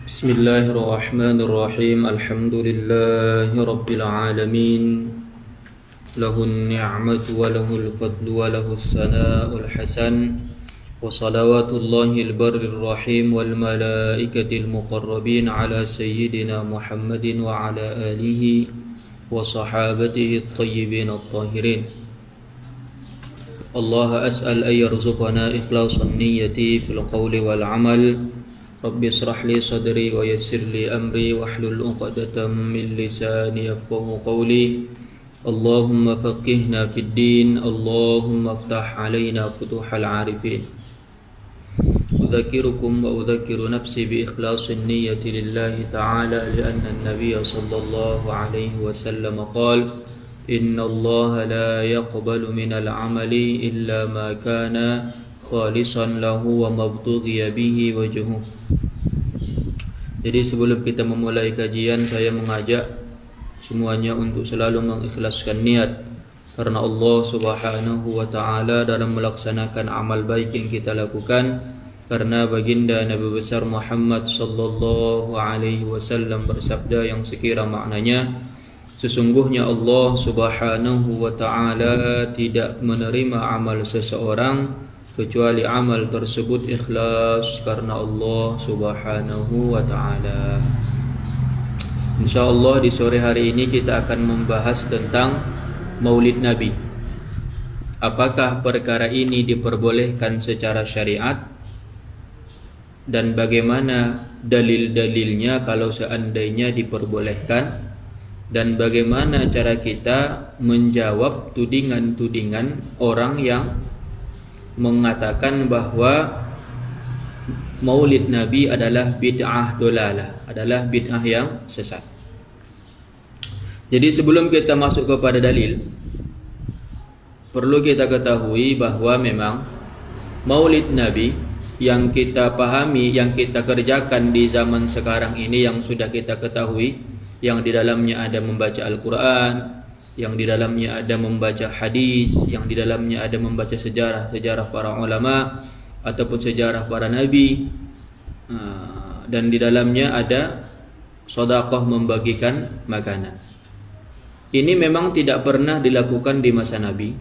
بسم الله الرحمن الرحيم الحمد لله رب العالمين له النعمة وله الفضل وله الثناء الحسن وصلوات الله البر الرحيم والملائكة المقربين على سيدنا محمد وعلى آله وصحابته الطيبين الطاهرين. الله أسأل أن يرزقنا إخلاص النية في القول والعمل. رب اشرح لي صدري ويسر لي أمري واحلل عقدة من لساني يفقهوا قولي. اللهم فقهنا في الدين، اللهم افتح علينا فتوح العارفين. أذكركم وأذكر نفسي بإخلاص النية لله تعالى، لأن النبي صلى الله عليه وسلم قال: إن الله لا يقبل من العمل إلا ما كان خالصا له وما ابتغي به وجهه. Jadi sebelum kita memulai kajian, saya mengajak semuanya untuk selalu mengikhlaskan niat karena Allah Subhanahu wa taala dalam melaksanakan amal baik yang kita lakukan, karena baginda Nabi besar Muhammad sallallahu alaihi wasallam bersabda yang sekira maknanya, sesungguhnya Allah Subhanahu wa taala tidak menerima amal seseorang kecuali amal tersebut ikhlas karena Allah Subhanahu wa taala. InsyaAllah di sore hari ini kita akan membahas tentang Maulid Nabi. Apakah perkara ini diperbolehkan secara syariat, dan bagaimana dalil-dalilnya kalau seandainya diperbolehkan, dan bagaimana cara kita menjawab tudingan-tudingan orang yang mengatakan bahwa Maulid Nabi adalah bid'ah dolalah, adalah bid'ah yang sesat. Jadi sebelum kita masuk kepada dalil, perlu kita ketahui bahwa memang Maulid Nabi yang kita pahami, yang kita kerjakan di zaman sekarang ini, yang sudah kita ketahui, yang di dalamnya ada membaca Al-Quran, yang di dalamnya ada membaca hadis, yang di dalamnya ada membaca sejarah para ulama ataupun sejarah para nabi, dan di dalamnya ada sedekah, membagikan makanan. Ini memang tidak pernah dilakukan di masa Nabi,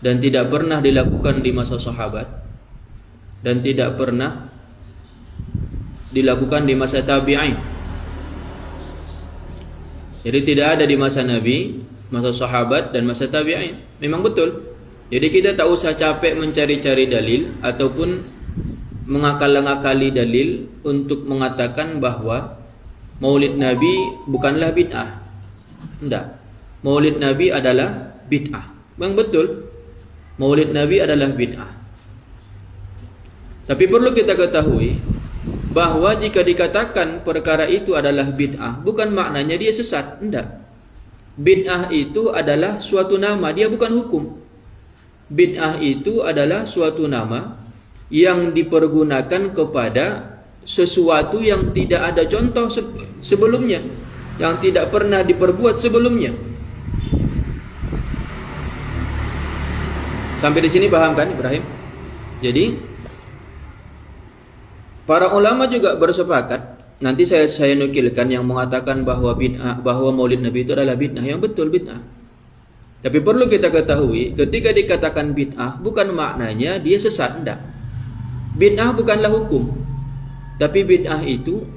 dan tidak pernah dilakukan di masa sahabat, dan tidak pernah dilakukan di masa tabi'in. Jadi tidak ada di masa Nabi, masa sahabat, dan masa tabi'in. Memang betul. Jadi kita tak usah capek mencari-cari dalil ataupun mengakal-ngakali dalil untuk mengatakan bahwa Maulid Nabi bukanlah bid'ah. Tidak. Maulid Nabi adalah bid'ah. Memang betul. Maulid Nabi adalah bid'ah. Tapi perlu kita ketahui bahwa jika dikatakan perkara itu adalah bid'ah, bukan maknanya dia sesat. Tidak. Bid'ah itu adalah suatu nama, dia bukan hukum. Bid'ah itu adalah suatu nama yang dipergunakan kepada sesuatu yang tidak ada contoh sebelumnya, yang tidak pernah diperbuat sebelumnya. Sampai di sini paham kan, Ibrahim? Jadi para ulama juga bersepakat. Nanti saya nukilkan yang mengatakan bahwa bid'ah, bahwa Maulid Nabi itu adalah bid'ah, yang betul bid'ah. Tapi perlu kita ketahui, ketika dikatakan bid'ah bukan maknanya dia sesat, enggak. Bid'ah bukanlah hukum. Tapi bid'ah itu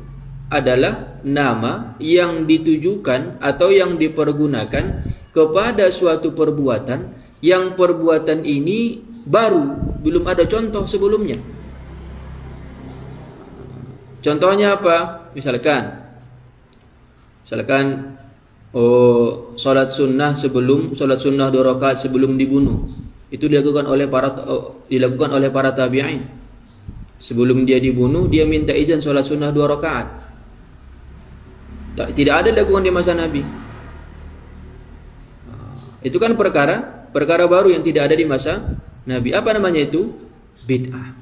adalah nama yang ditujukan atau yang dipergunakan kepada suatu perbuatan yang perbuatan ini baru, belum ada contoh sebelumnya. Contohnya apa? Misalkan salat sunnah salat sunnah 2 rakaat sebelum dibunuh. Itu dilakukan oleh para tabi'in. Sebelum dia dibunuh, dia minta izin salat sunnah 2 rakaat. Tidak ada dilakukan di masa Nabi. Itu kan perkara baru yang tidak ada di masa Nabi. Apa namanya itu? Bid'ah.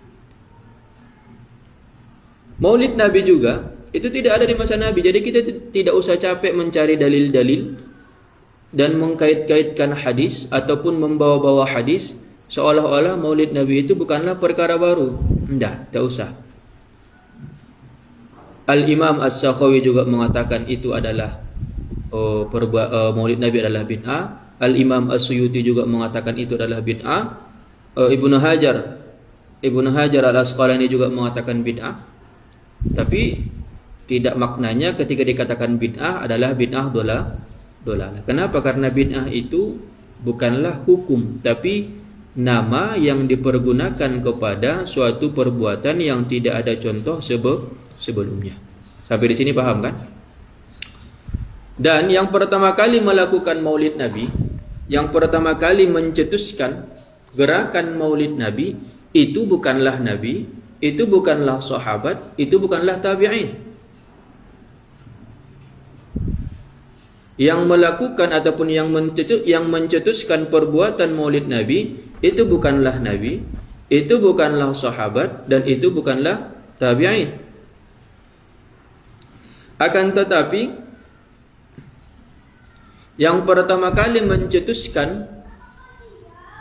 Maulid Nabi juga itu tidak ada di masa Nabi. Jadi kita tidak usah capek mencari dalil-dalil dan mengkait-kaitkan hadis ataupun membawa-bawa hadis seolah-olah Maulid Nabi itu bukanlah perkara baru. Tidak usah. Al-Imam As-Sakhawi juga mengatakan itu adalah maulid Nabi adalah bid'ah. Al-Imam As-Suyuti juga mengatakan itu adalah bid'ah. Ibnu Hajar Al-Asqalani juga mengatakan bid'ah. Tapi tidak maknanya ketika dikatakan bid'ah adalah bid'ah dolalah. Kenapa? Karena bid'ah itu bukanlah hukum, tapi nama yang dipergunakan kepada suatu perbuatan yang tidak ada contoh sebelumnya. Sampai di sini paham kan? Dan yang pertama kali melakukan maulid Nabi, yang pertama kali mencetuskan gerakan maulid Nabi, itu bukanlah Nabi, itu bukanlah sahabat, itu bukanlah tabi'in. Yang melakukan ataupun yang mencetuskan perbuatan maulid Nabi, itu bukanlah Nabi, itu bukanlah sahabat, dan itu bukanlah tabi'in. Akan tetapi yang pertama kali mencetuskan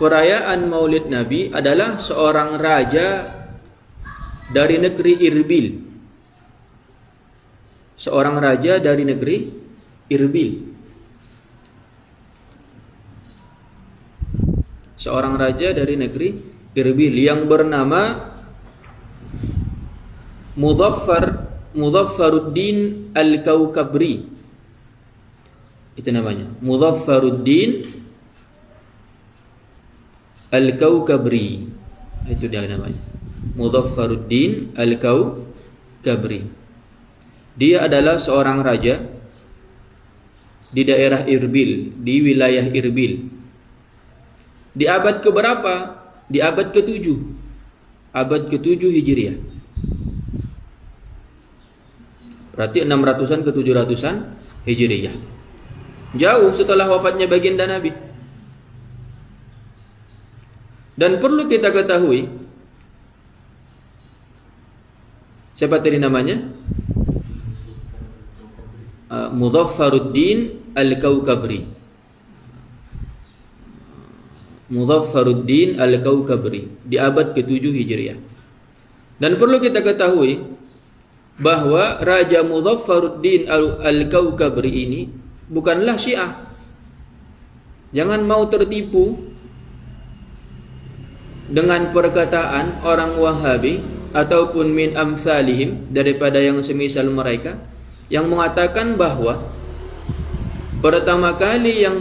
perayaan maulid Nabi adalah seorang raja dari negeri Irbil. Seorang raja dari negeri Irbil. Seorang raja dari negeri Irbil yang bernama Mudhaffaruddin Al-Kaukabri. Itu namanya, Mudhaffaruddin Al-Kaukabri. Itu dia namanya, Mudhaffaruddin Al-Kaukabri. Dia adalah seorang raja di daerah Irbil, di wilayah Irbil. Di abad keberapa? Di abad ke-7. Abad ke-7 Hijriah. Berarti 600-an ke 700-an Hijriah. Jauh setelah wafatnya baginda Nabi. Dan perlu kita ketahui, siapa tadi namanya? Mudhaffaruddin Al-Kaukabri. Mudhaffaruddin Al-Kaukabri di abad ke-7 Hijriah. Dan perlu kita ketahui bahwa Raja Mudhaffaruddin Al-Kaukabri ini bukanlah Syiah. Jangan mau tertipu dengan perkataan orang Wahabi ataupun min amsalihim, daripada yang semisal mereka, yang mengatakan bahwa pertama kali yang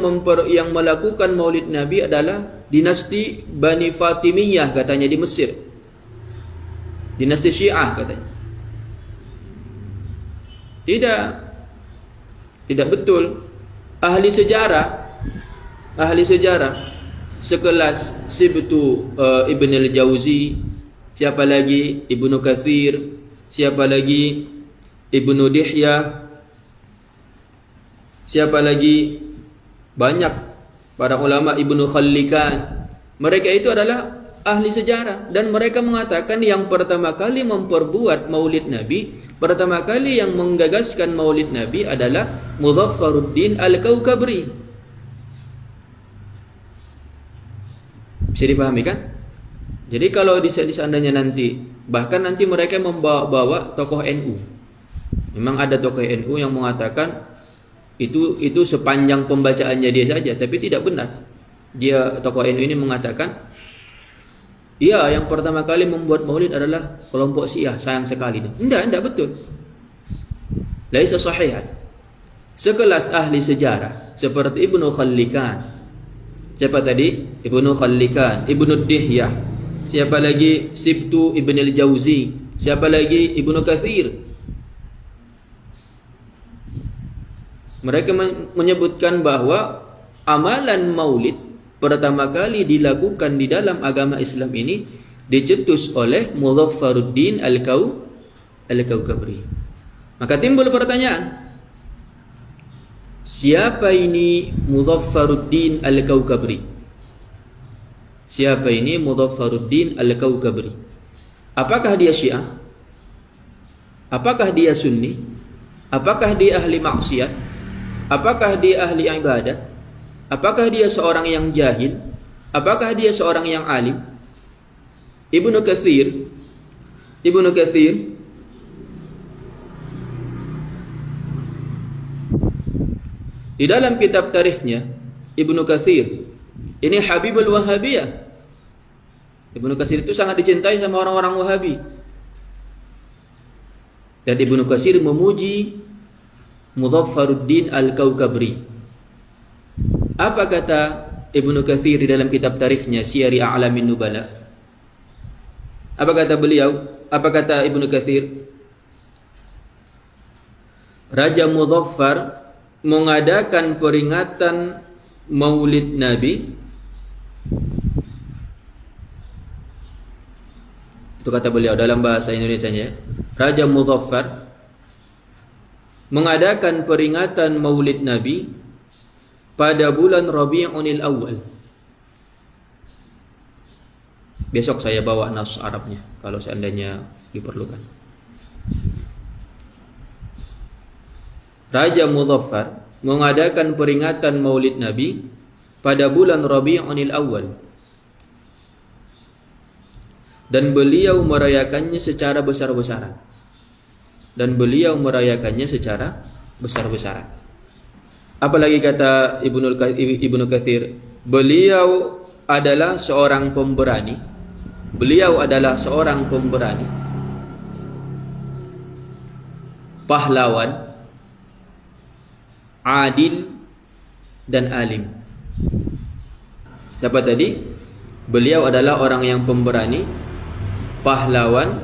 melakukan maulid Nabi adalah dinasti Bani Fatimiyah, katanya, di Mesir. Dinasti Syiah katanya. Tidak betul. Ahli sejarah sekelas Sibtu Ibn al-Jauzi, siapa lagi Ibnu Katsir, siapa lagi Ibnu Dihyah, siapa lagi, banyak para ulama, Ibnu Khallikan. Mereka itu adalah ahli sejarah, dan mereka mengatakan yang pertama kali memperbuat maulid Nabi, pertama kali yang menggagaskan maulid Nabi adalah Mudhaffaruddin Al-Kaukabri. Bisa dipahami kan? Jadi kalau seandainya nanti, bahkan nanti mereka membawa tokoh NU. Memang ada tokoh NU yang mengatakan itu sepanjang pembacaannya dia saja, tapi tidak benar. Dia, tokoh NU ini, mengatakan, iya, yang pertama kali membuat maulid adalah kelompok Syiah, sayang sekali. Tidak betul. Laisa sahihan. Sekelas ahli sejarah seperti Ibnu Khallikan. Siapa tadi? Ibnu Khallikan, Ibnu Dihyah. Siapa lagi? Sibtu Ibn al-Jauzi. Siapa lagi? Ibnu Katsir. Mereka menyebutkan bahwa amalan maulid pertama kali dilakukan di dalam agama Islam ini dicetus oleh Mudhaffaruddin Al-Kaukabri. Maka timbul pertanyaan, siapa ini Mudhaffaruddin Al-Kaukabri? Siapa ini Mudhaffaruddin Al-Kaukabri? Apakah dia Syiah? Apakah dia Sunni? Apakah dia ahli maksiat? Apakah dia ahli ibadah? Apakah dia seorang yang jahil? Apakah dia seorang yang alim? Ibnu Katsir Di dalam kitab tarikhnya Ibnu Katsir, ini Habibul Wahabiyah. Ibnu Katsir itu sangat dicintai sama orang-orang Wahabi. Dan Ibnu Katsir memuji Mudhaffaruddin Al-Kaukabri. Apa kata Ibnu Katsir di dalam kitab tarikhnya Siyari A'lamin Nubala? Apa kata beliau? Apa kata Ibnu Katsir? Raja Mudhaffar mengadakan peringatan Maulid Nabi. Itu kata beliau dalam bahasa Indonesianya. Raja Mudhaffar mengadakan peringatan Maulid Nabi pada bulan Rabi'unil Awal. Besok saya bawa nas Arabnya kalau seandainya diperlukan. Raja Mudhaffar mengadakan peringatan Maulid Nabi pada bulan Rabi'unil Awal. Dan beliau merayakannya secara besar-besaran. Apalagi kata Ibnu Katsir, beliau adalah seorang pemberani. Pahlawan, adil dan alim. Siapa tadi? Beliau adalah orang yang pemberani, pahlawan,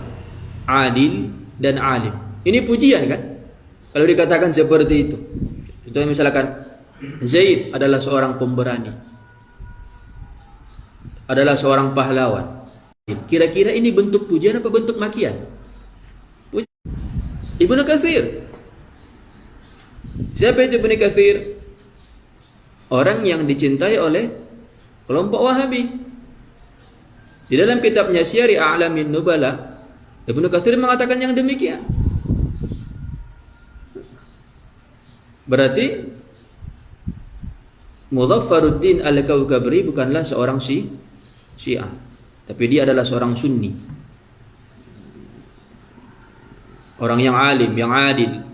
adil dan alim. Ini pujian kan? Kalau dikatakan seperti itu. Contohnya misalkan Zaid adalah seorang pemberani, adalah seorang pahlawan. Kira-kira ini bentuk pujian apa bentuk makian? Ibnu Katsir. Siapa itu Ibnu Katsir? Orang yang dicintai oleh kelompok Wahabi. Di dalam kitabnya Siyari A'lamin Nubala, Ibnu Katsir mengatakan yang demikian. Berarti Mudhaffaruddin Al-Kaukabri bukanlah seorang Syiah, tapi dia adalah seorang Sunni. Orang yang alim, yang adil.